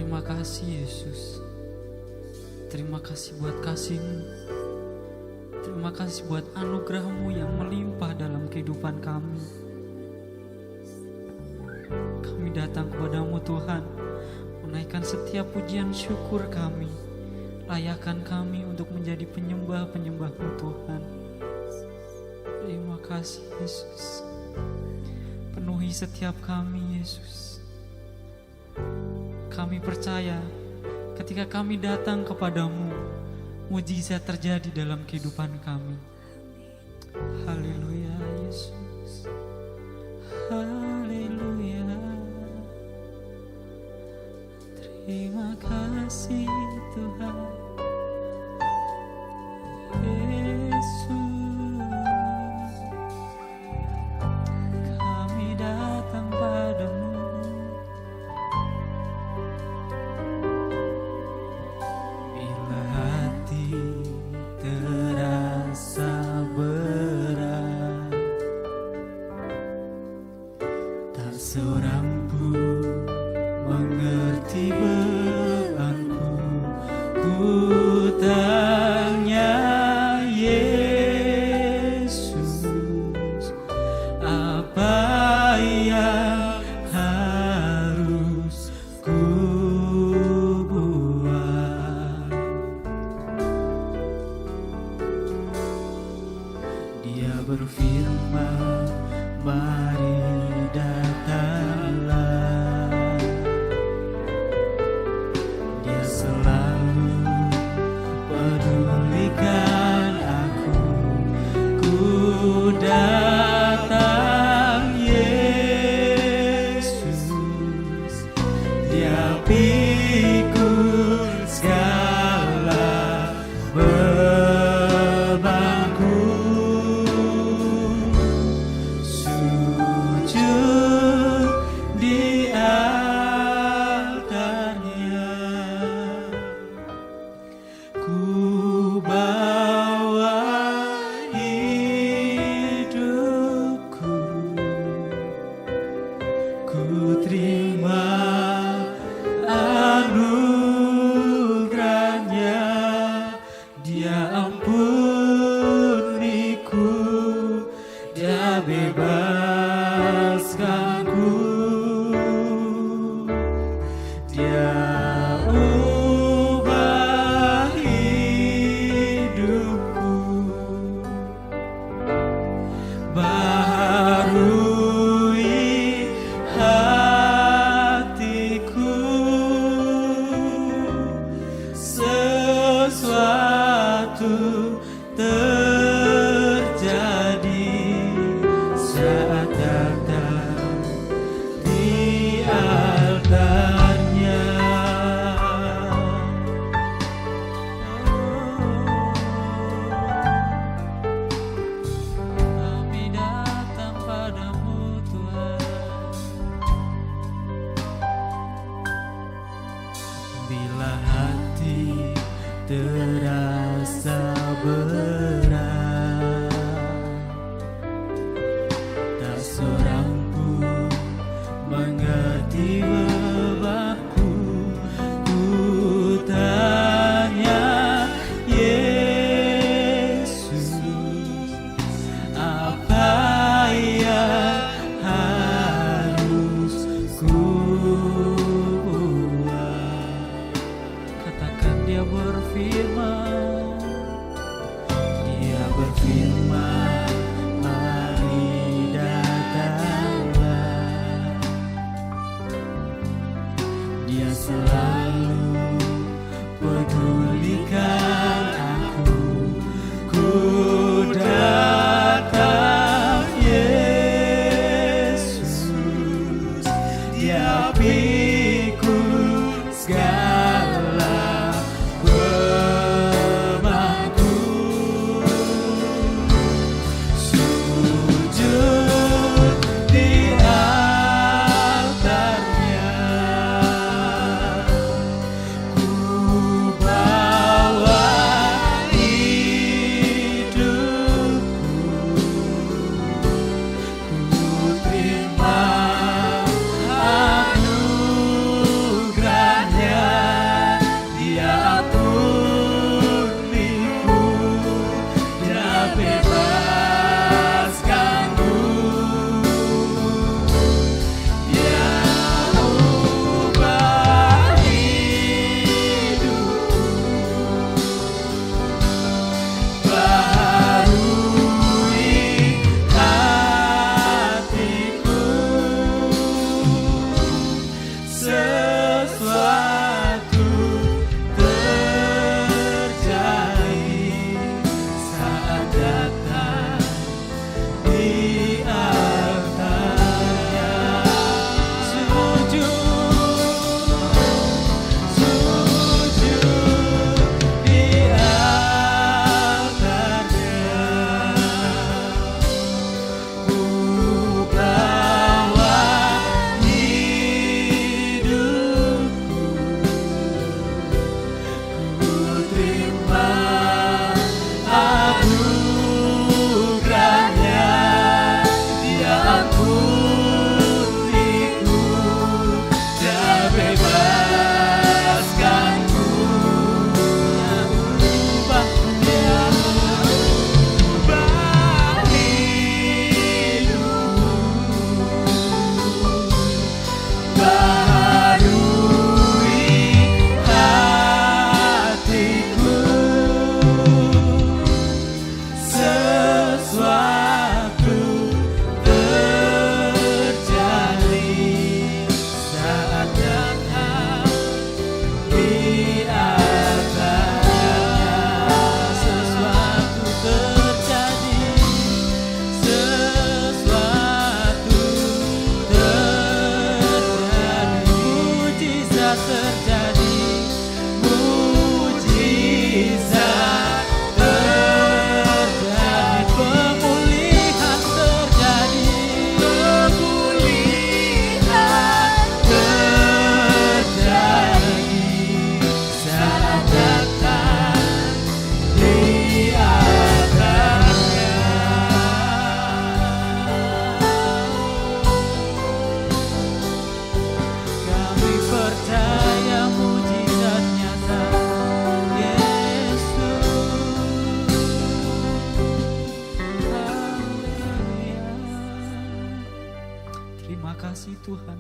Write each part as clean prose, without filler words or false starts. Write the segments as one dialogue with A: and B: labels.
A: Terima kasih Yesus. Terima kasih buat kasih-Mu. Terima kasih buat anugerah-Mu yang melimpah dalam kehidupan kami. Kami datang kepadamu Tuhan, menaikkan setiap pujian syukur kami. Layakkan kami untuk menjadi penyembah-penyembah-Mu Tuhan. Terima kasih Yesus. Penuhi setiap kami Yesus. Kami percaya ketika kami datang kepadamu, mujizat terjadi dalam kehidupan kami. Haleluya Yesus. Haleluya. Terima kasih Tuhan. Yesus. Kami datang padamu. Bila hati terasa berat, tak seorang pun mengerti bebanku. Ku tanya Yesus, apa yang harus ku buat? Dia berfirman, mari datanglah. Dia selalu pedulikan aku. Ku datang Yesus. Dia pikul segala bebanku. Sujud di altarnya. Ku bawa hidupku. Ku terima anugerahnya. Dia ampuniku. Dia bebaskanku. Dia ubah hidupku. Baharui hatiku. Sesuatu terjadi saat datang di altarnya. Kami datang padamu Tuhan. Bila hati terasa berat, tak seorang pun mengerti bebanku. Ku tanya Yesus, apa yang harus ku buat? Katakan dia berfirman. Dia berfirman, mari datanglah. Dia selalu pedulikan aku. Ku datang Yesus. Dia pikul segala bebanku. Sujud di altarnya. Ku bawa hidupku. Ku terima anugerahnya. kasih Tuhan.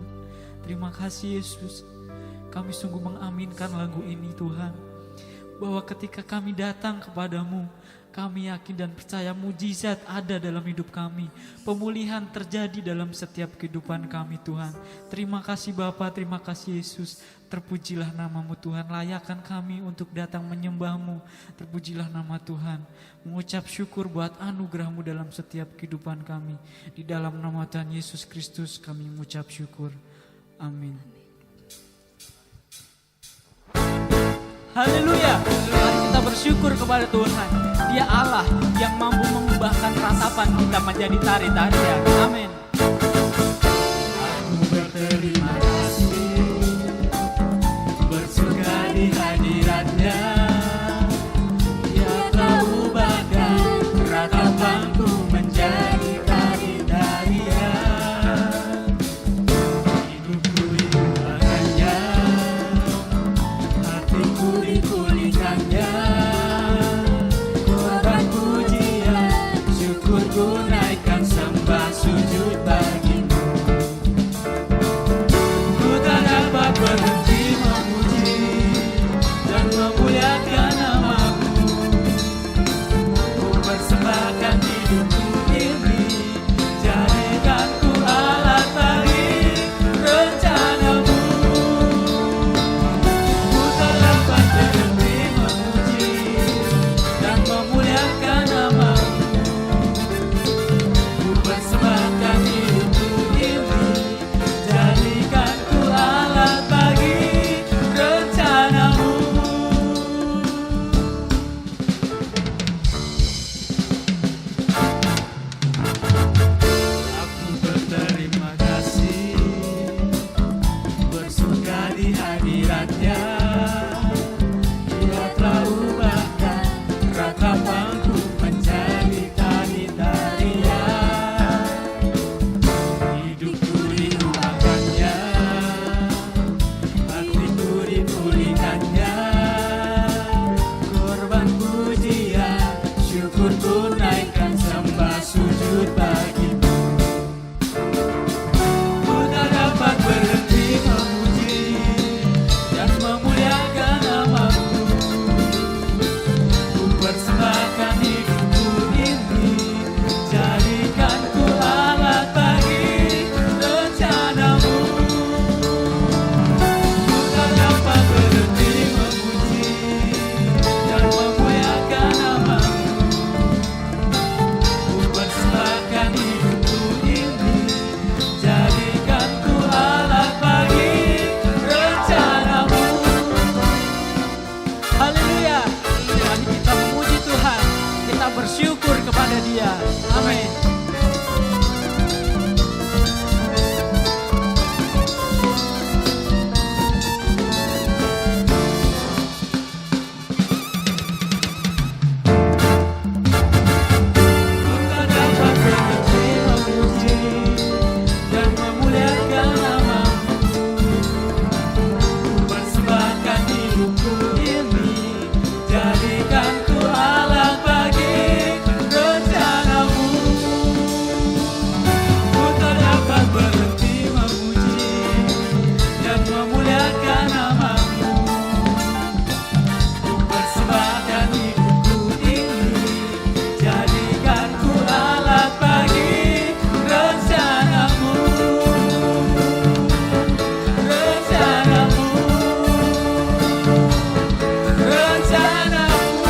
A: Terima kasih Yesus. Kami sungguh mengaminkan lagu ini Tuhan, bahwa ketika kami datang kepadamu, kami yakin dan percaya mujizat ada dalam hidup kami. Pemulihan terjadi dalam setiap kehidupan kami Tuhan. Terima kasih Bapa, terima kasih Yesus. Terpujilah namamu Tuhan, layakkan kami untuk datang menyembahmu. Terpujilah nama Tuhan. Mengucap syukur buat anugerahmu dalam setiap kehidupan kami. Di dalam nama Tuhan Yesus Kristus kami mengucap syukur. Amin. Haleluya. Mari kita bersyukur kepada Tuhan. Dia Allah yang mampu mengubahkan ratapan kita menjadi tari-tarian. Amin.
B: Aku berterima kasih, bersuka di hadiratnya. Dia telah ubahkan ratapanku menjadi tari-tarian. Hidupku diubahkannya, hatiku dipulihkannya. Korban pujian, syukurku naikkan sembah sujud bagimu. Ku tak dapat berhenti memuji dan memuliakan namamu. Ku persembahkan hidupku ini, jadikan ku alat bagi rencanamu. Ku tak dapat berhenti memuji dan memuliakan namamu. Ku persembahkan hidupku ini, jadikan ku alat bagi rencanamu. Aku berterima kasih, bersuka di hadiratnya. Dia telah ubahkan ratapanku menjadi tari-tarian. Hidupku diubahkannya, hatiku dipulihkannya. Korban pujian, syukurku naikkan sembah sujud bagimu. Ku tak dapat berhenti memuji dan memuliakan namamu. Ku persembahkan hidupku ini, jadikan ku alat bagi rencanamu. Ku tak dapat berhenti memuji dan memuliakan namamu. Ku persembahkan hidupku ini, jadikan ku alat bagi rencanamu.
A: Haleluya. Mari kita memuji Tuhan. Kita bersyukur kepada Dia. Amin.
B: Ku tak dapat berhenti memuji dan memuliakan namamu. Ku persembahkan hidupku ini, jadikan ku alat bagi rencanamu. Ku tak dapat berhenti memuji dan memuliakan namamu. Ku persembahkan hidupku ini, jadikan ku alat bagi rencanamu. Rencanamu, rencanamu.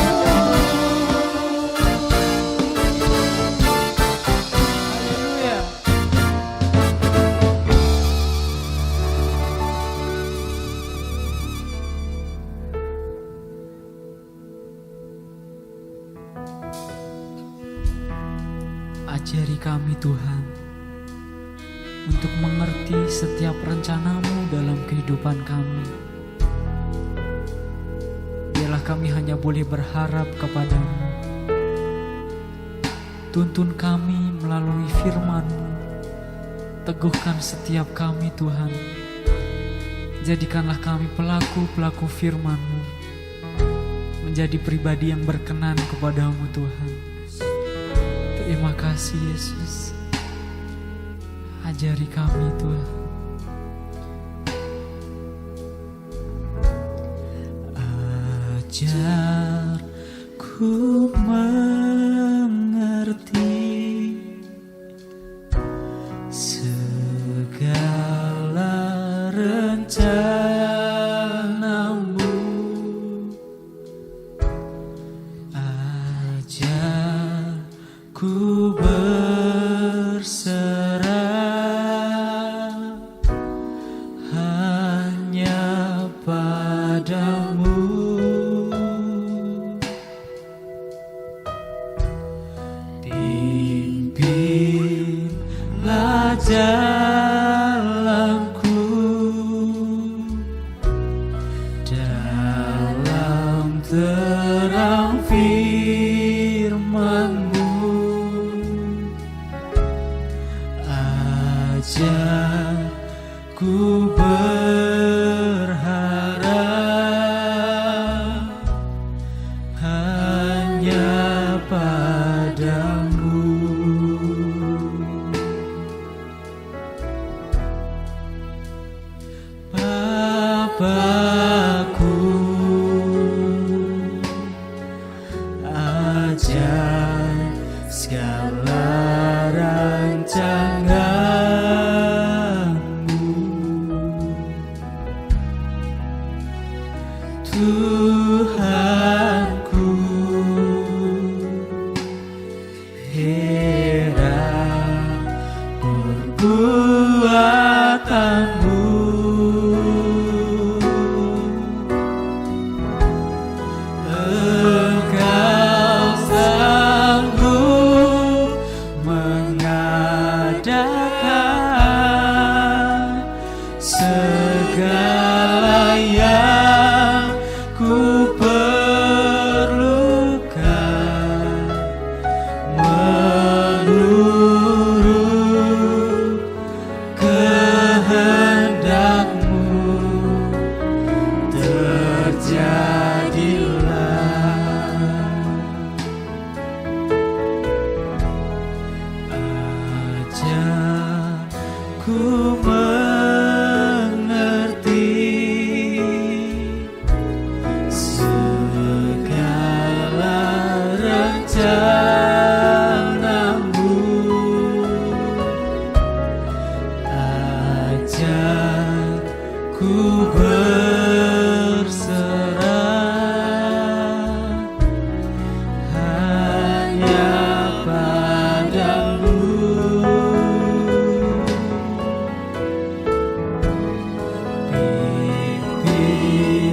A: Haleluya. Ajari kami Tuhan untuk mengerti setiap rencanamu dalam kehidupan kami. Biarlah kami hanya boleh berharap kepadamu. Tuntun kami melalui firman-Mu. Teguhkan setiap kami Tuhan. Jadikanlah kami pelaku-pelaku firman-Mu, menjadi pribadi yang berkenan kepadamu Tuhan. Terima kasih Yesus. Ajari kami Tuhan. Ajar ku mengerti segala rencanamu. Ajar ku berserah hanya padamu. Pimpinlah jalanku dalam terang firman-Mu. Ajar ku berharap hanya padamu. Bapakku, ajar segala rancangan-Mu. Tuhanku, heran perbuatan-Mu. Engkau sanggup mengadakan segala yang ku perlukan menurut kehendak-Mu. Terjadilah. Ajar ku mengerti segala rencana-Mu. Ajar ku berserah hanya padamu.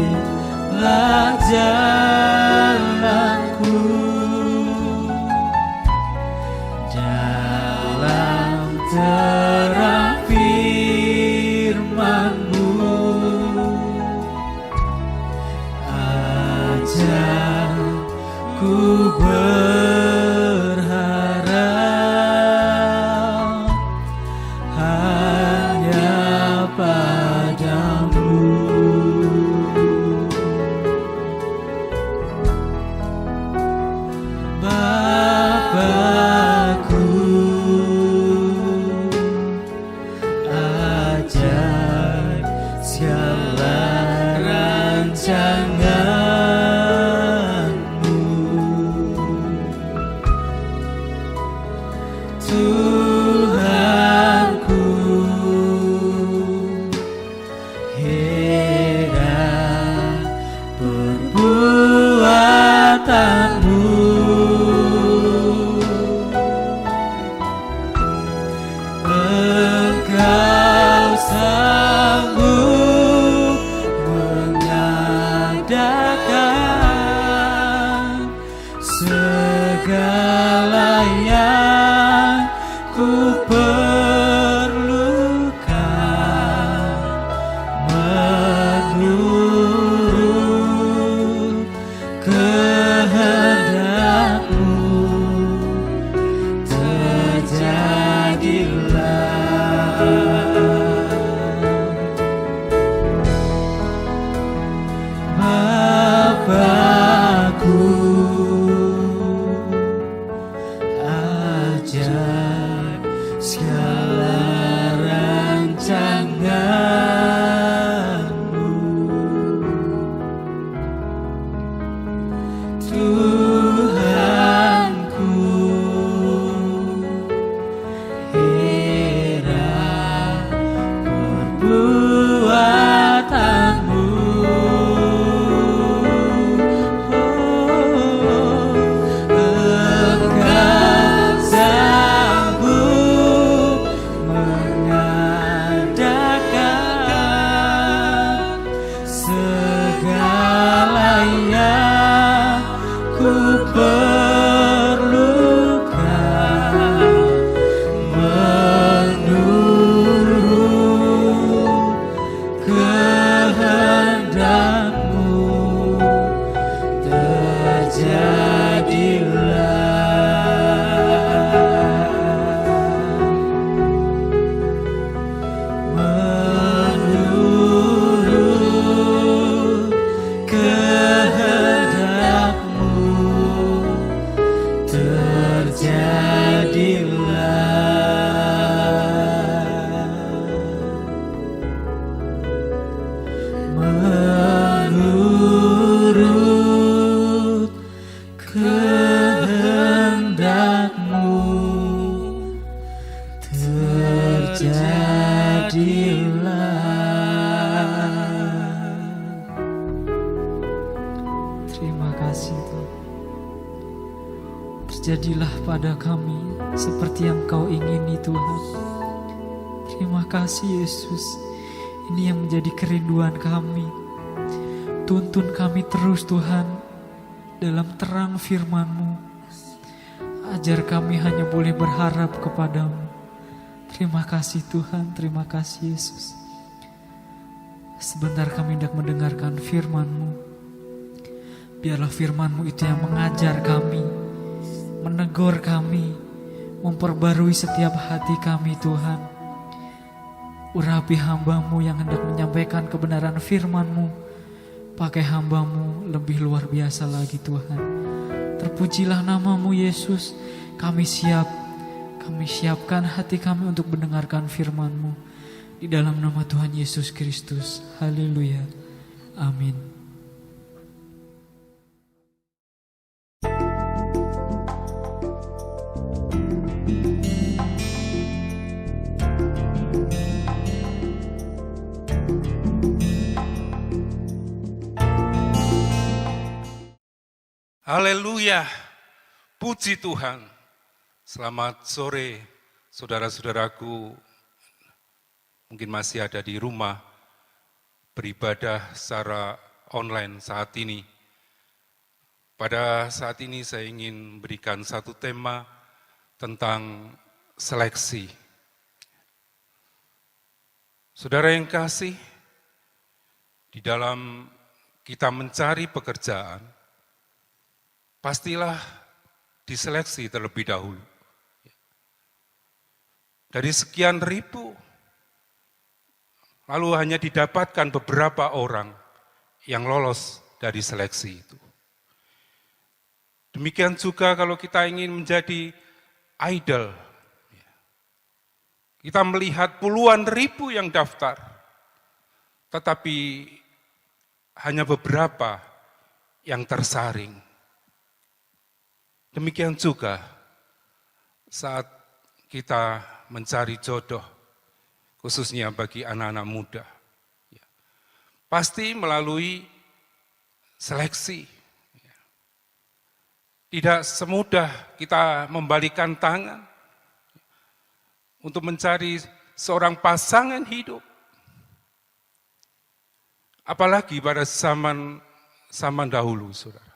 A: Pimpinlah jalanku dalam terang firman-Mu. Ajar ku berharap hanya padamu. Bapakku, ajar segala rancangan-Mu. Tuhanku, heran perbuatan-Mu. Engkau sanggup
B: Engkau sanggup mengadakan segala yang ku perlukan, menurut kehendak-Mu terjadilah. Menurut kehendak-Mu terjadilah. Menurut kehendak-Mu terjadilah.
A: Terima kasih Tuhan. Terjadilah pada kami seperti yang Kau ingini Tuhan. Terima kasih Yesus. Ini yang menjadi kerinduan kami. Tuntun kami terus Tuhan dalam terang firman-Mu. Ajar kami hanya boleh berharap kepadamu. Terima kasih Tuhan, terima kasih Yesus. Sebentar kami hendak mendengarkan firman-Mu. Biarlah firman-Mu itu yang mengajar kami, menegur kami, memperbarui setiap hati kami Tuhan. Urapi hamba-Mu yang hendak menyampaikan kebenaran firman-Mu. Pakai hamba-Mu lebih luar biasa lagi Tuhan. Terpujilah nama-Mu Yesus. Kami siap, kami siapkan hati kami untuk mendengarkan firman-Mu. Di dalam nama Tuhan Yesus Kristus. Haleluya. Amin.
C: Haleluya, puji Tuhan. Selamat sore saudara-saudaraku, mungkin masih ada di rumah, beribadah secara online saat ini. Pada saat ini saya ingin berikan satu tema tentang seleksi. Saudara yang kasih, di dalam kita mencari pekerjaan, pastilah diseleksi terlebih dahulu. Dari sekian ribu, lalu hanya didapatkan beberapa orang yang lolos dari seleksi itu. Demikian juga kalau kita ingin menjadi idol. Kita melihat puluhan ribu yang daftar, tetapi hanya beberapa yang tersaring. Demikian juga saat kita mencari jodoh, khususnya bagi anak-anak muda. Pasti melalui seleksi. Tidak semudah kita membalikan tangan untuk mencari seorang pasangan hidup. Apalagi pada zaman dahulu, saudara.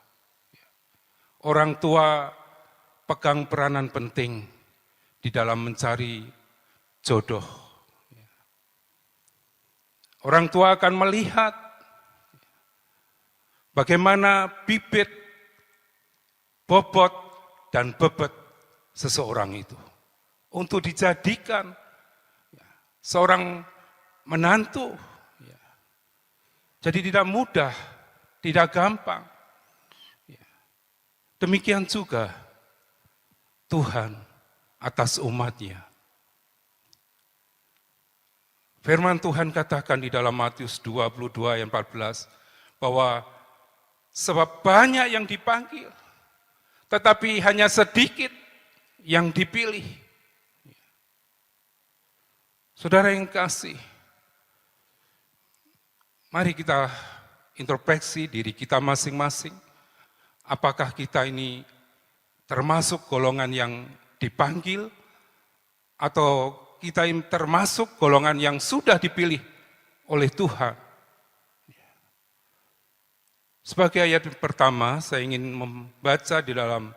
C: Orang tua pegang peranan penting di dalam mencari jodoh. Orang tua akan melihat bagaimana bibit, bobot, dan bebet seseorang itu untuk dijadikan seorang menantu. Jadi tidak mudah, tidak gampang. Demikian juga Tuhan atas umat-Nya. Firman Tuhan katakan di dalam Matius 22 ayat 14 bahwa sebab banyak yang dipanggil, tetapi hanya sedikit yang dipilih. Saudara yang kasih, Mari kita introspeksi diri kita masing-masing. Apakah kita ini termasuk golongan yang dipanggil atau kita ini termasuk golongan yang sudah dipilih oleh Tuhan? Sebagai ayat pertama, saya ingin membaca di dalam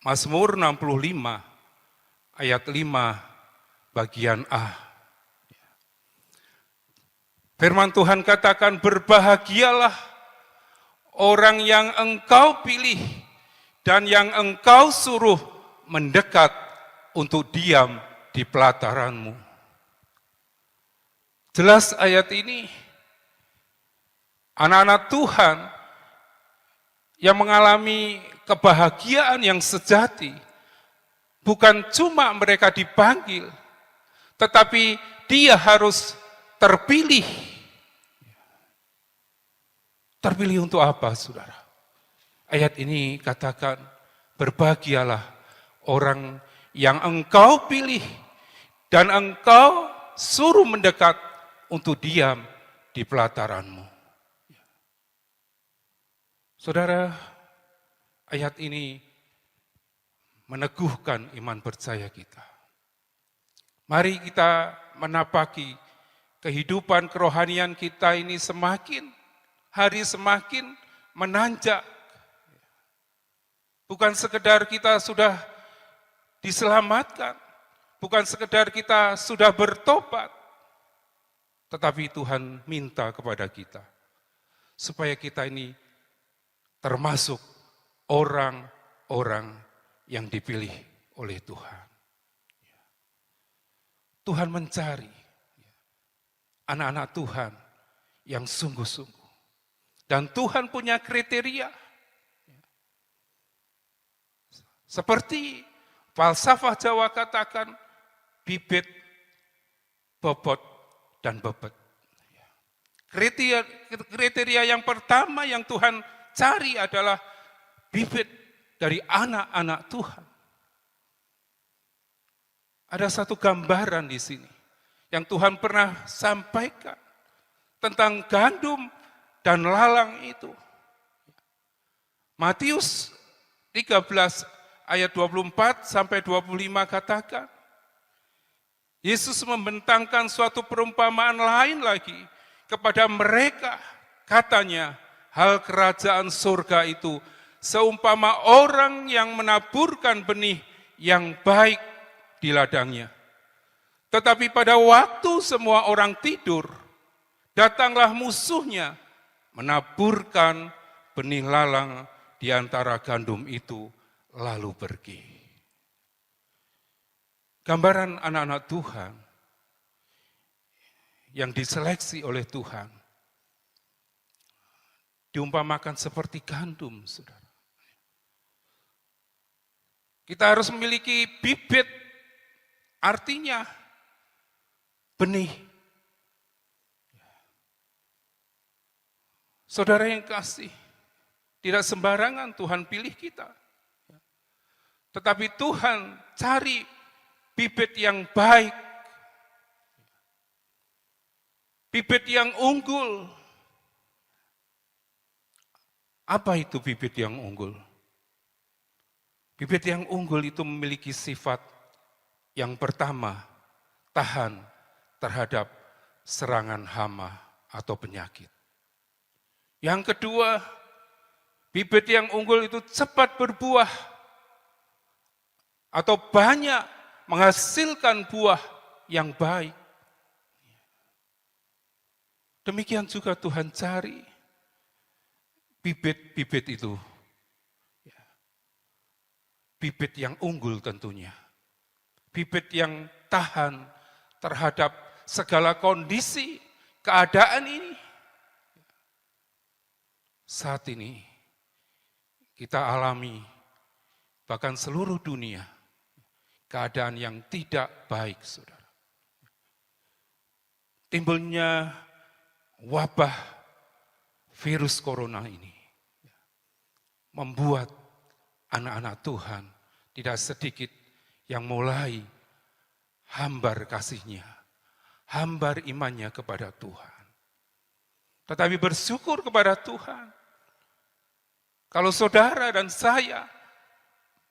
C: Mazmur 65, ayat 5, bagian A. Firman Tuhan katakan, berbahagialah orang yang engkau pilih dan yang engkau suruh mendekat untuk diam di pelataranmu. Jelas ayat ini, anak-anak Tuhan yang mengalami kebahagiaan yang sejati, bukan cuma mereka dipanggil, tetapi dia harus terpilih. Terpilih untuk apa, saudara? Ayat ini katakan, berbahagialah orang yang engkau pilih dan engkau suruh mendekat untuk diam di pelataranmu. Saudara, ayat ini meneguhkan iman percaya kita. Mari kita menapaki kehidupan kerohanian kita ini semakin hari semakin menanjak. Bukan sekedar kita sudah diselamatkan, bukan sekedar kita sudah bertobat, tetapi Tuhan minta kepada kita supaya kita ini termasuk orang-orang yang dipilih oleh Tuhan. Tuhan mencari anak-anak Tuhan yang sungguh-sungguh. Dan Tuhan punya kriteria. Seperti falsafah Jawa katakan, bibit, bobot, dan bebet. Kriteria yang pertama yang Tuhan cari adalah bibit dari anak-anak Tuhan. Ada satu gambaran di sini yang Tuhan pernah sampaikan tentang gandum dan lalang itu. Matius 13 ayat 24 sampai 25 katakan, Yesus membentangkan suatu perumpamaan lain lagi kepada mereka. Katanya, hal kerajaan surga itu seumpama orang yang menaburkan benih yang baik di ladangnya. Tetapi pada waktu semua orang tidur, datanglah musuhnya, menaburkan benih lalang di antara gandum itu, lalu pergi. Gambaran anak-anak Tuhan yang diseleksi oleh Tuhan diumpamakan seperti gandum, saudara. Kita harus memiliki bibit, artinya benih. Saudara yang kasih, tidak sembarangan Tuhan pilih kita. Tetapi Tuhan cari bibit yang baik, bibit yang unggul. Apa itu bibit yang unggul? Bibit yang unggul itu memiliki sifat yang pertama, tahan terhadap serangan hama atau penyakit. Yang kedua, bibit yang unggul itu cepat berbuah atau banyak menghasilkan buah yang baik. Demikian juga Tuhan cari bibit-bibit itu. Bibit yang unggul tentunya. Bibit yang tahan terhadap segala kondisi, keadaan ini. Saat ini kita alami, bahkan seluruh dunia, keadaan yang tidak baik, saudara. Timbulnya wabah virus corona ini membuat anak-anak Tuhan tidak sedikit yang mulai hambar kasihnya, hambar imannya kepada Tuhan. Tetapi bersyukur kepada Tuhan. Kalau saudara dan saya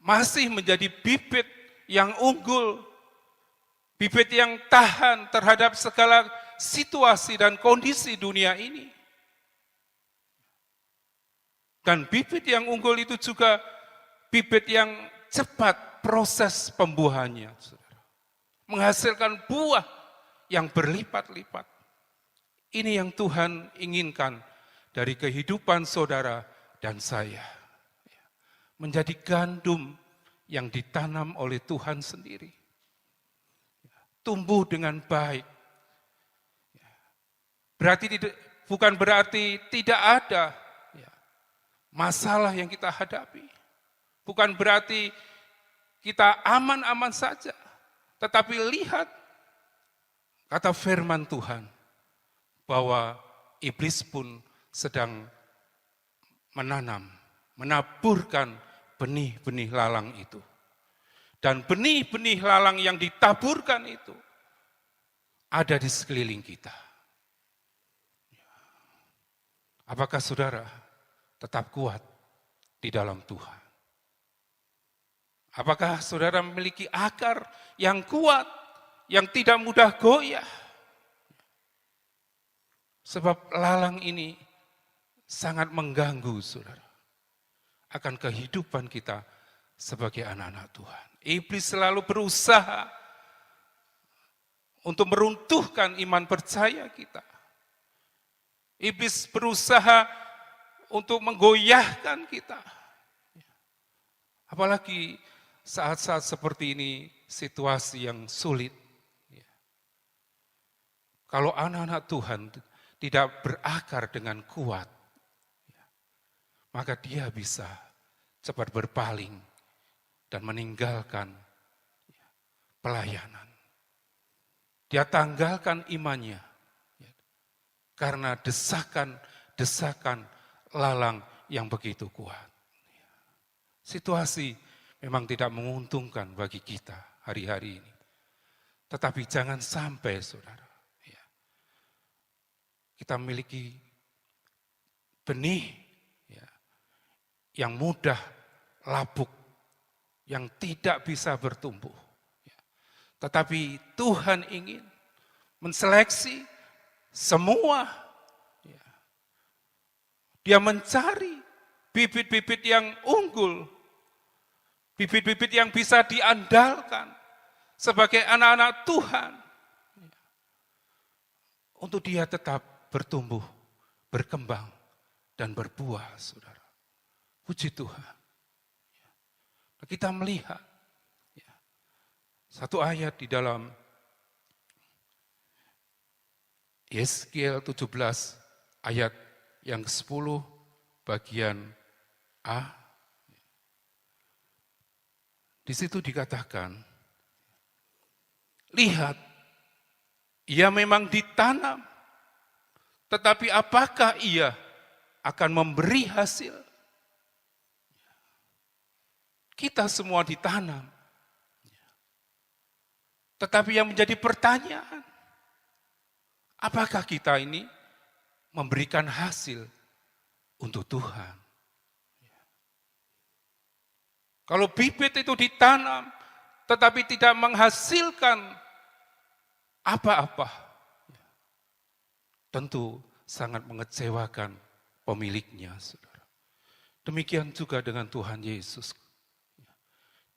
C: masih menjadi bibit yang unggul, bibit yang tahan terhadap segala situasi dan kondisi dunia ini. Dan bibit yang unggul itu juga bibit yang cepat proses pembuahannya, saudara. Menghasilkan buah yang berlipat-lipat. Ini yang Tuhan inginkan dari kehidupan saudara dan saya. Menjadi gandum yang ditanam oleh Tuhan sendiri. Tumbuh dengan baik. Bukan berarti tidak ada masalah yang kita hadapi. Bukan berarti kita aman-aman saja. Tetapi lihat kata firman Tuhan bahwa iblis pun sedang menaburkan benih-benih lalang itu. Dan benih-benih lalang yang ditaburkan itu ada di sekeliling kita. Apakah saudara tetap kuat di dalam Tuhan? Apakah saudara memiliki akar yang kuat, yang tidak mudah goyah? Sebab lalang ini sangat mengganggu saudara akan kehidupan kita sebagai anak-anak Tuhan. Iblis selalu berusaha untuk meruntuhkan iman percaya kita. Iblis berusaha untuk menggoyahkan kita. Apalagi saat-saat seperti ini, situasi yang sulit. Kalau anak-anak Tuhan tidak berakar dengan kuat, maka dia bisa cepat berpaling dan meninggalkan pelayanan. Dia tanggalkan imannya karena desakan lalang yang begitu kuat. Situasi memang tidak menguntungkan bagi kita hari-hari ini. Tetapi jangan sampai saudara, kita memiliki benih yang mudah lapuk, yang tidak bisa bertumbuh. Tetapi Tuhan ingin menseleksi semua. Dia mencari bibit-bibit yang unggul, bibit-bibit yang bisa diandalkan sebagai anak-anak Tuhan. Untuk dia tetap bertumbuh, berkembang, dan berbuah, saudara. Puji Tuhan. Kita melihat satu ayat di dalam Yeskiel 17 ayat yang ke-10 bagian A. Di situ dikatakan, lihat, ia memang ditanam, tetapi apakah ia akan memberi hasil? Kita semua ditanam. Tetapi yang menjadi pertanyaan, apakah kita ini memberikan hasil untuk Tuhan? Kalau bibit itu ditanam, tetapi tidak menghasilkan apa-apa, tentu sangat mengecewakan pemiliknya, saudara. Demikian juga dengan Tuhan Yesus.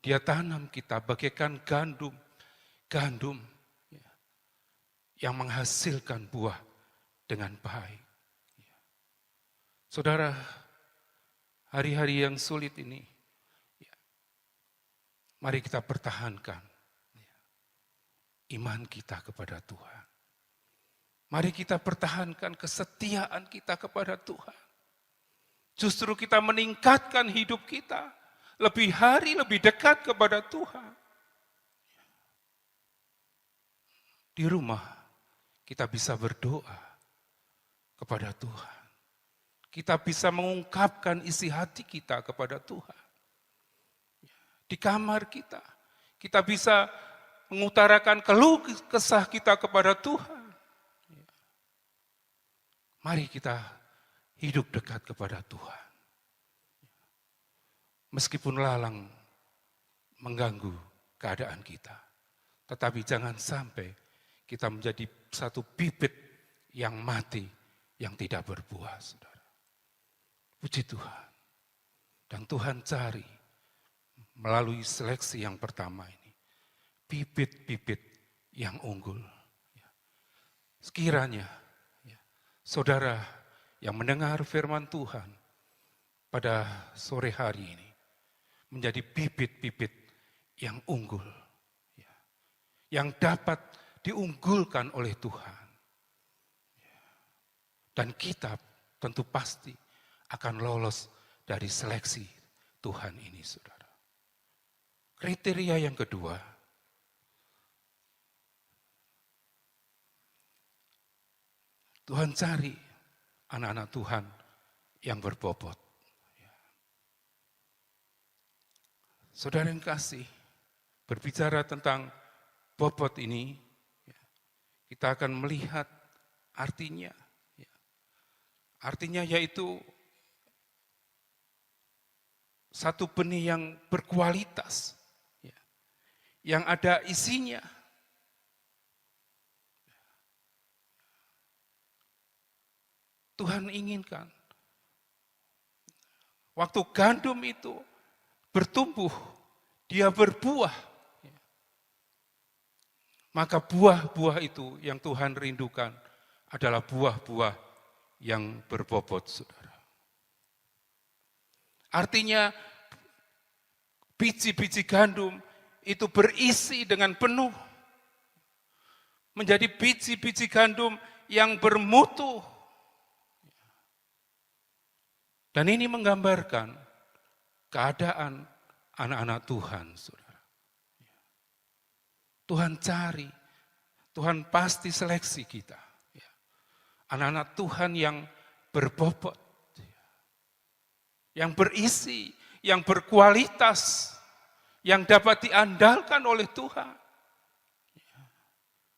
C: Dia tanam kita bagaikan gandum yang menghasilkan buah dengan baik. Saudara, hari-hari yang sulit ini, mari kita pertahankan iman kita kepada Tuhan. Mari kita pertahankan kesetiaan kita kepada Tuhan. Justru kita meningkatkan hidup kita, lebih hari lebih dekat kepada Tuhan. Di rumah kita bisa berdoa kepada Tuhan. Kita bisa mengungkapkan isi hati kita kepada Tuhan. Di kamar kita bisa mengutarakan keluh kesah kita kepada Tuhan. Mari kita hidup dekat kepada Tuhan. Meskipun lalang mengganggu keadaan kita. Tetapi jangan sampai kita menjadi satu bibit yang mati, yang tidak berbuah, saudara. Puji Tuhan. Dan Tuhan cari melalui seleksi yang pertama ini, bibit-bibit yang unggul. Sekiranya, saudara yang mendengar firman Tuhan pada sore hari ini, menjadi bibit-bibit yang unggul, yang dapat diunggulkan oleh Tuhan. Dan kita tentu pasti akan lolos dari seleksi Tuhan ini, saudara. Kriteria yang kedua, Tuhan cari anak-anak Tuhan yang berbobot. Saudara yang kasih, berbicara tentang bobot ini, kita akan melihat artinya. Artinya yaitu satu benih yang berkualitas, yang ada isinya. Tuhan inginkan waktu gandum itu bertumbuh, dia berbuah. Maka buah-buah itu yang Tuhan rindukan adalah buah-buah yang berbobot, saudara. Artinya biji-biji gandum itu berisi dengan penuh. Menjadi biji-biji gandum yang bermutu. Dan ini menggambarkan keadaan anak-anak Tuhan, saudara. Tuhan cari, Tuhan pasti seleksi kita. Anak-anak Tuhan yang berbobot, yang berisi, yang berkualitas, yang dapat diandalkan oleh Tuhan.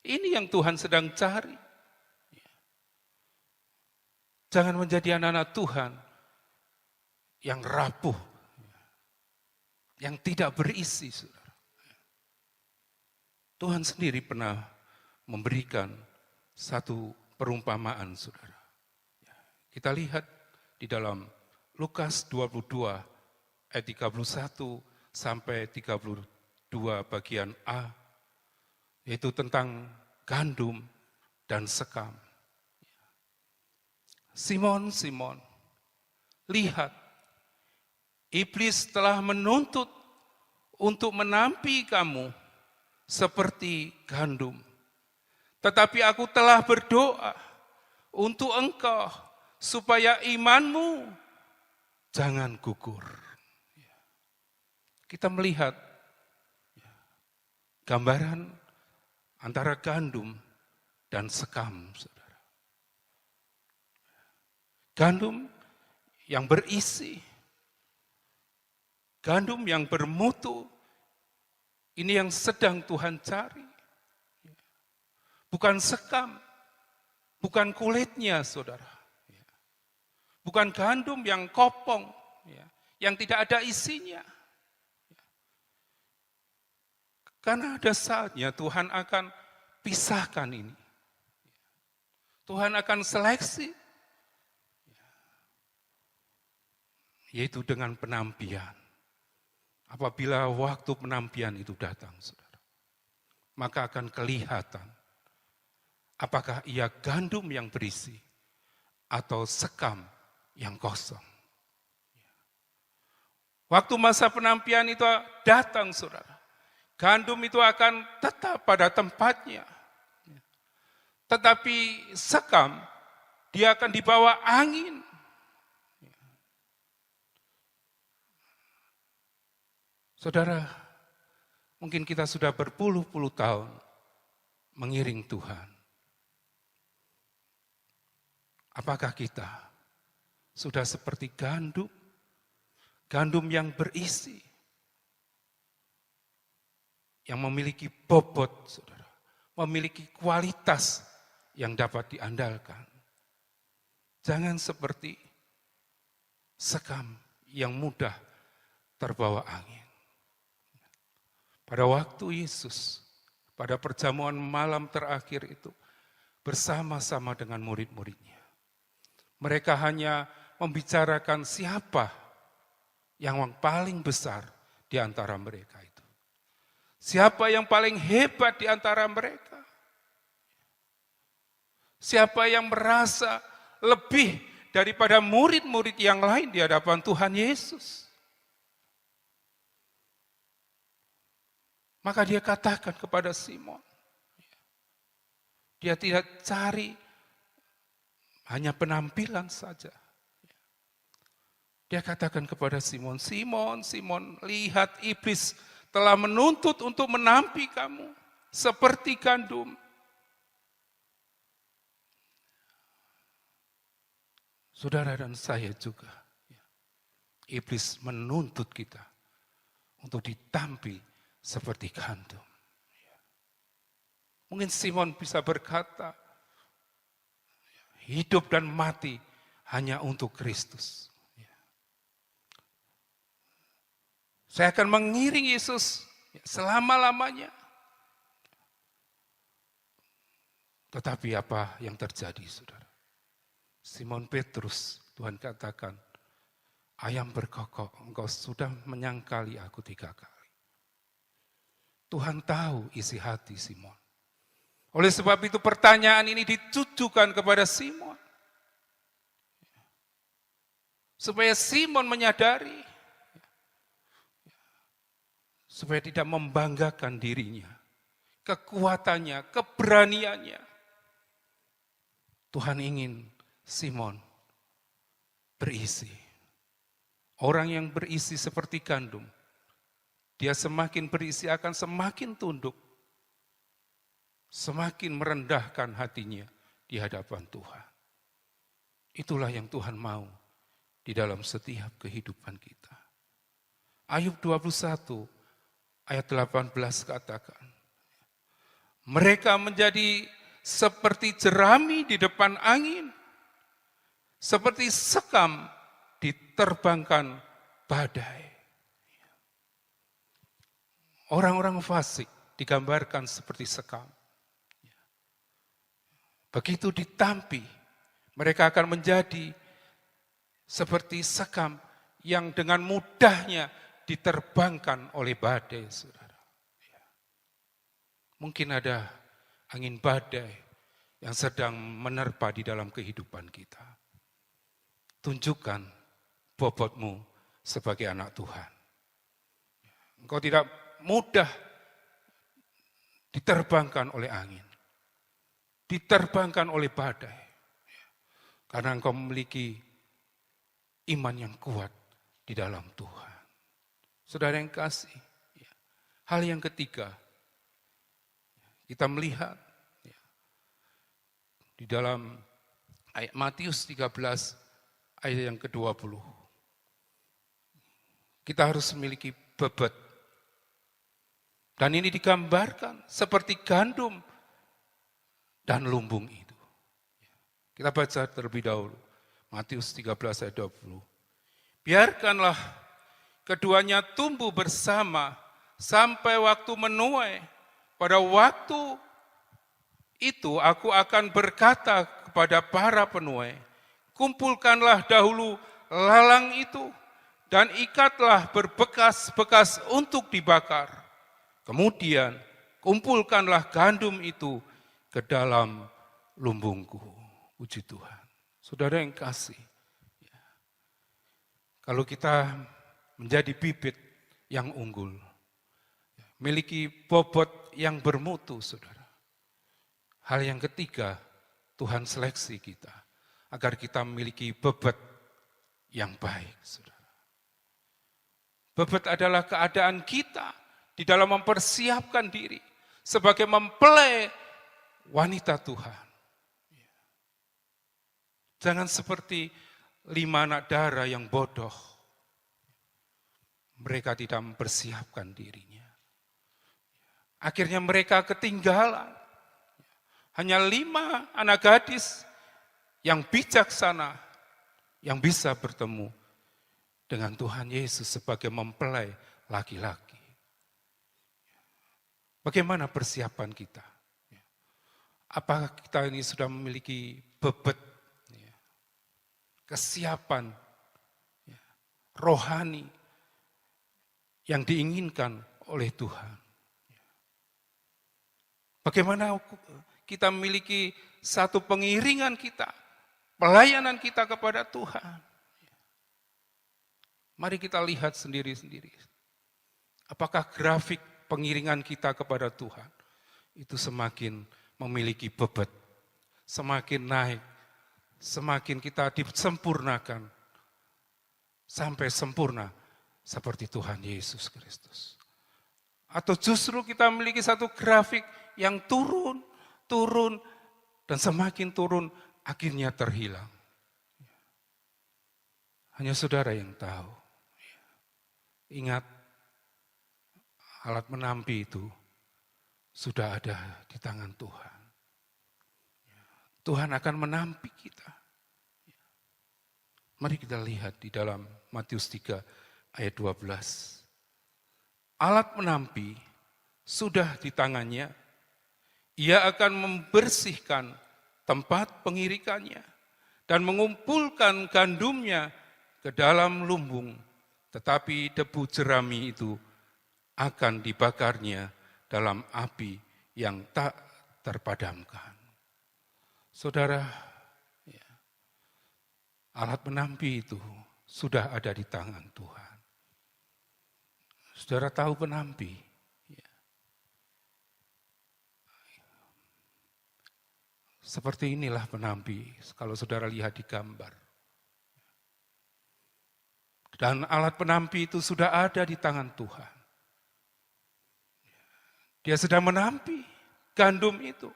C: Ini yang Tuhan sedang cari. Jangan menjadi anak-anak Tuhan yang rapuh, yang tidak berisi, saudara. Tuhan sendiri pernah memberikan satu perumpamaan, saudara. Kita lihat di dalam Lukas 22 ayat 31 sampai 32 bagian A, yaitu tentang gandum dan sekam. Simon, Simon, lihat, iblis telah menuntut untuk menampi kamu seperti gandum. Tetapi aku telah berdoa untuk engkau supaya imanmu jangan gugur. Kita melihat gambaran antara gandum dan sekam, saudara. Gandum yang berisi, gandum yang bermutu, ini yang sedang Tuhan cari. Bukan sekam, bukan kulitnya, saudara. Bukan gandum yang kopong, yang tidak ada isinya. Karena ada saatnya Tuhan akan pisahkan ini. Tuhan akan seleksi, yaitu dengan penampian. Apabila waktu penampian itu datang, saudara, maka akan kelihatan apakah ia gandum yang berisi atau sekam yang kosong. Waktu masa penampian itu datang, saudara, gandum itu akan tetap pada tempatnya. Tetapi sekam, dia akan dibawa angin. Saudara, mungkin kita sudah berpuluh-puluh tahun mengiring Tuhan. Apakah kita sudah seperti gandum? Gandum yang berisi, yang memiliki bobot, saudara, memiliki kualitas yang dapat diandalkan. Jangan seperti sekam yang mudah terbawa angin. Pada waktu Yesus, pada perjamuan malam terakhir itu, bersama-sama dengan murid-muridnya. Mereka hanya membicarakan siapa yang paling besar di antara mereka itu. Siapa yang paling hebat di antara mereka. Siapa yang merasa lebih daripada murid-murid yang lain di hadapan Tuhan Yesus. Maka dia katakan kepada Simon, dia tidak cari hanya penampilan saja. Dia katakan kepada Simon, Simon, lihat iblis telah menuntut untuk menampi kamu seperti gandum. Saudara dan saya juga, iblis menuntut kita untuk ditampi seperti gandum. Mungkin Simon bisa berkata, hidup dan mati hanya untuk Kristus. Saya akan mengiring Yesus selama-lamanya. Tetapi apa yang terjadi, saudara? Simon Petrus, Tuhan katakan, ayam berkokok, engkau sudah menyangkali aku 3 kali. Tuhan tahu isi hati Simon. Oleh sebab itu pertanyaan ini ditujukan kepada Simon. Supaya Simon menyadari, supaya tidak membanggakan dirinya, kekuatannya, keberaniannya. Tuhan ingin Simon berisi. Orang yang berisi seperti gandum, dia semakin berisi akan semakin tunduk, semakin merendahkan hatinya di hadapan Tuhan. Itulah yang Tuhan mau di dalam setiap kehidupan kita. Ayub 21 ayat 18 katakan, mereka menjadi seperti jerami di depan angin, seperti sekam diterbangkan badai. Orang-orang fasik digambarkan seperti sekam. Begitu ditampi, mereka akan menjadi seperti sekam yang dengan mudahnya diterbangkan oleh badai, saudara. Mungkin ada angin badai yang sedang menerpa di dalam kehidupan kita. Tunjukkan bobotmu sebagai anak Tuhan. Engkau tidak mudah diterbangkan oleh angin, diterbangkan oleh badai, karena engkau memiliki iman yang kuat di dalam Tuhan. Saudara yang kasih, hal yang ketiga, kita melihat di dalam ayat Matius 13 ayat yang ke-20. Kita harus memiliki bebet. Dan ini digambarkan seperti gandum dan lumbung itu. Kita baca terlebih dahulu. Matius 13 ayat 20. Biarkanlah keduanya tumbuh bersama sampai waktu menuai. Pada waktu itu aku akan berkata kepada para penuai, kumpulkanlah dahulu lalang itu dan ikatlah berbekas-bekas untuk dibakar. Kemudian kumpulkanlah gandum itu ke dalam lumbungku. Puji Tuhan. Saudara yang kasih, kalau kita menjadi bibit yang unggul, miliki bobot yang bermutu, saudara. Hal yang ketiga, Tuhan seleksi kita agar kita memiliki bebet yang baik, saudara. Bebet adalah keadaan kita di dalam mempersiapkan diri sebagai mempelai wanita Tuhan. Jangan seperti 5 anak dara yang bodoh. Mereka tidak mempersiapkan dirinya. Akhirnya mereka ketinggalan. Hanya 5 anak gadis yang bijaksana, yang bisa bertemu dengan Tuhan Yesus sebagai mempelai laki-laki. Bagaimana persiapan kita? Apakah kita ini sudah memiliki bebet, kesiapan rohani yang diinginkan oleh Tuhan? Bagaimana kita memiliki satu pengiringan kita, pelayanan kita kepada Tuhan? Mari kita lihat sendiri-sendiri. Apakah grafik pengiringan kita kepada Tuhan itu semakin memiliki bebet, semakin naik, semakin kita disempurnakan, sampai sempurna seperti Tuhan Yesus Kristus. Atau justru kita memiliki satu grafik yang turun, dan semakin turun akhirnya terhilang. Hanya saudara yang tahu. Ingat, alat menampi itu sudah ada di tangan Tuhan. Tuhan akan menampi kita. Mari kita lihat di dalam Matius 3 ayat 12. Alat menampi sudah di tangannya, ia akan membersihkan tempat pengirikannya dan mengumpulkan gandumnya ke dalam lumbung, tetapi debu jerami itu akan dibakarnya dalam api yang tak terpadamkan. Saudara, alat menampi itu sudah ada di tangan Tuhan. Saudara tahu penampi? Seperti inilah penampi, kalau saudara lihat di gambar. Dan alat penampi itu sudah ada di tangan Tuhan. Dia sedang menampi gandum itu.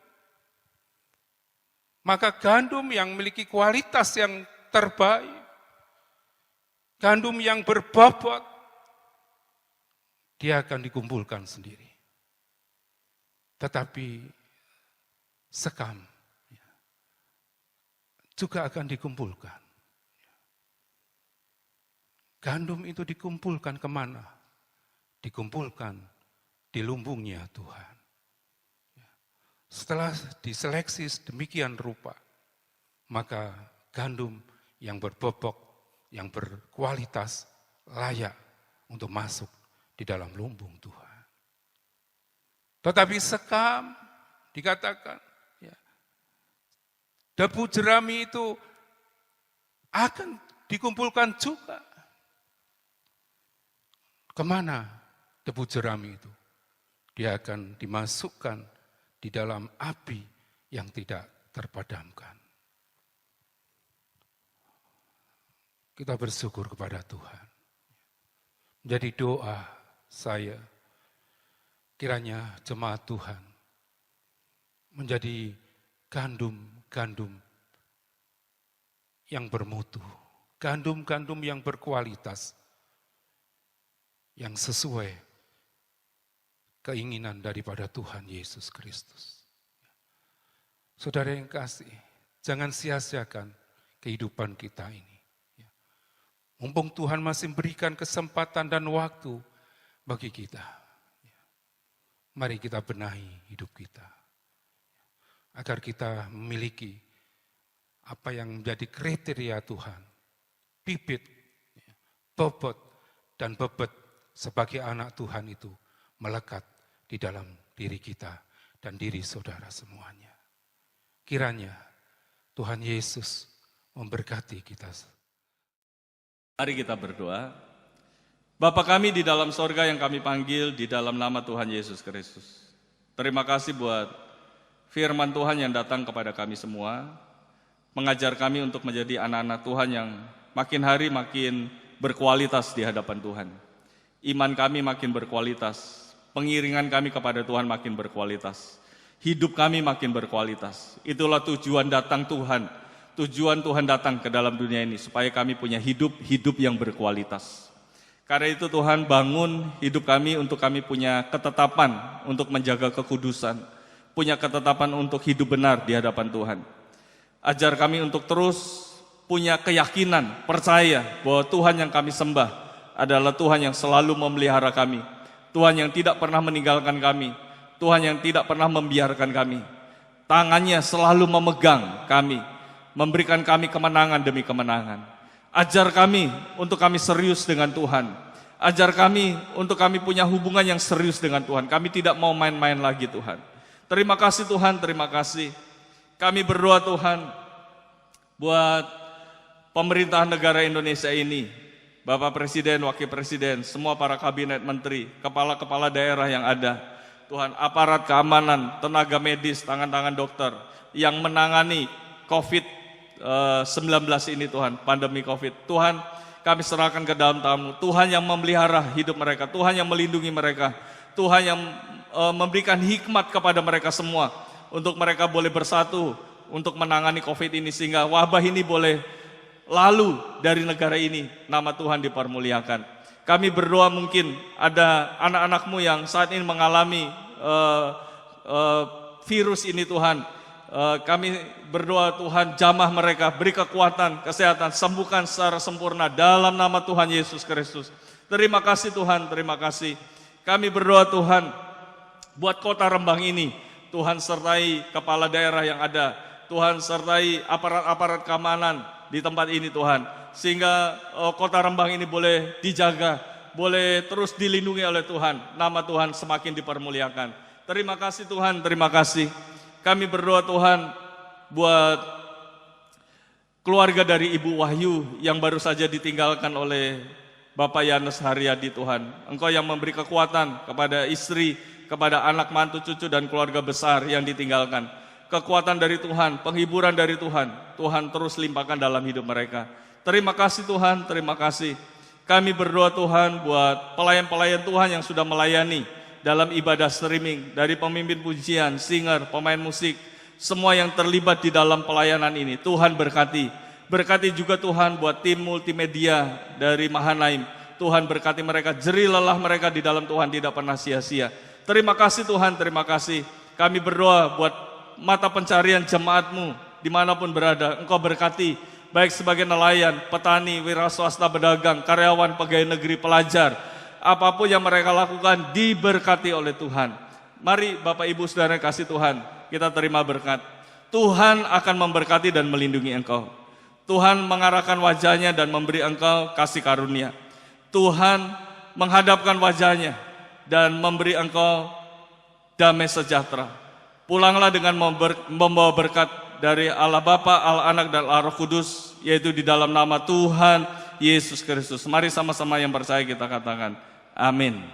C: Maka gandum yang memiliki kualitas yang terbaik, gandum yang berbobot, dia akan dikumpulkan sendiri. Tetapi sekam juga akan dikumpulkan. Gandum itu dikumpulkan kemana? Dikumpulkan di lumbungnya Tuhan. Setelah diseleksi demikian rupa, maka gandum yang berbobot, yang berkualitas, layak untuk masuk di dalam lumbung Tuhan. Tetapi sekam dikatakan, debu jerami itu akan dikumpulkan juga. Kemana debu jerami itu? Dia akan dimasukkan di dalam api yang tidak terpadamkan. Kita bersyukur kepada Tuhan. Jadi doa saya, kiranya jemaat Tuhan menjadi gandum yang bermutu, gandum-gandum yang berkualitas, yang sesuai keinginan daripada Tuhan Yesus Kristus. Saudara yang kasih, jangan sia-siakan kehidupan kita ini. Mumpung Tuhan masih berikan kesempatan dan waktu bagi kita. Mari kita benahi hidup kita. Agar kita memiliki apa yang menjadi kriteria Tuhan. Bibit, bobot, dan bebet sebagai anak Tuhan itu melekat di dalam diri kita dan diri saudara semuanya. Kiranya Tuhan Yesus memberkati kita.
D: Mari kita berdoa. Bapa kami di dalam sorga yang kami panggil di dalam nama Tuhan Yesus Kristus. Terima kasih buat firman Tuhan yang datang kepada kami semua. Mengajar kami untuk menjadi anak-anak Tuhan yang makin hari makin berkualitas di hadapan Tuhan. Iman kami makin berkualitas, pengiringan kami kepada Tuhan makin berkualitas, hidup kami makin berkualitas. Itulah tujuan datang Tuhan, tujuan Tuhan datang ke dalam dunia ini, supaya kami punya hidup yang berkualitas. Karena itu Tuhan bangun hidup kami untuk kami punya ketetapan untuk menjaga kekudusan, punya ketetapan untuk hidup benar di hadapan Tuhan. Ajar kami untuk terus punya keyakinan, percaya bahwa Tuhan yang kami sembah adalah Tuhan yang selalu memelihara kami, Tuhan yang tidak pernah meninggalkan kami, Tuhan yang tidak pernah membiarkan kami. Tangannya selalu memegang kami, memberikan kami kemenangan demi kemenangan. Ajar kami untuk kami serius dengan Tuhan. Ajar kami untuk kami punya hubungan yang serius dengan Tuhan. Kami tidak mau main-main lagi Tuhan. Terima kasih Tuhan, terima kasih. Kami berdoa Tuhan buat pemerintahan negara Indonesia ini. Bapak Presiden, Wakil Presiden, semua para kabinet menteri, kepala-kepala daerah yang ada. Tuhan, aparat keamanan, tenaga medis, tangan-tangan dokter yang menangani COVID-19 ini Tuhan, pandemi COVID. Tuhan, kami serahkan ke dalam tangan-Mu. Tuhan yang memelihara hidup mereka, Tuhan yang melindungi mereka, Tuhan yang memberikan hikmat kepada mereka semua untuk mereka boleh bersatu untuk menangani COVID ini sehingga wabah ini boleh lalu dari negara ini, nama Tuhan dipermuliakan. Kami berdoa mungkin ada anak-anak-Mu yang saat ini mengalami virus ini Tuhan. Kami berdoa Tuhan jamah mereka, beri kekuatan, kesehatan, sembuhkan secara sempurna dalam nama Tuhan Yesus Kristus. Terima kasih Tuhan, terima kasih. Kami berdoa Tuhan buat kota Rembang ini, Tuhan sertai kepala daerah yang ada, Tuhan sertai aparat-aparat keamanan di tempat ini Tuhan, sehingga kota Rembang ini boleh dijaga, boleh terus dilindungi oleh Tuhan, nama Tuhan semakin dipermuliakan. Terima kasih Tuhan, terima kasih. Kami berdoa Tuhan buat keluarga dari Ibu Wahyu yang baru saja ditinggalkan oleh Bapak Yanus Haryadi Tuhan. Engkau yang memberi kekuatan kepada istri, kepada anak, mantu, cucu, dan keluarga besar yang ditinggalkan. Kekuatan dari Tuhan, penghiburan dari Tuhan, Tuhan terus limpahkan dalam hidup mereka. Terima kasih Tuhan, terima kasih. Kami berdoa Tuhan buat pelayan-pelayan Tuhan yang sudah melayani dalam ibadah streaming, dari pemimpin pujian, singer, pemain musik, semua yang terlibat di dalam pelayanan ini. Tuhan berkati. Berkati juga Tuhan buat tim multimedia dari Mahanaim. Tuhan berkati mereka, jerih lelah mereka di dalam Tuhan tidak pernah sia-sia. Terima kasih Tuhan, terima kasih. Kami berdoa buat mata pencarian jemaat-Mu dimanapun berada. Engkau berkati, baik sebagai nelayan, petani, wira swasta, pedagang, karyawan, pegawai negeri, pelajar. Apapun yang mereka lakukan diberkati oleh Tuhan. Mari Bapak Ibu Saudara kasih Tuhan, kita terima berkat. Tuhan akan memberkati dan melindungi engkau. Tuhan mengarahkan wajahnya dan memberi engkau kasih karunia. Tuhan menghadapkan wajahnya dan memberi engkau damai sejahtera. Pulanglah dengan membawa berkat dari Allah Bapa, Allah Anak, dan Allah Roh Kudus, yaitu di dalam nama Tuhan Yesus Kristus. Mari sama-sama yang percaya kita katakan, amin.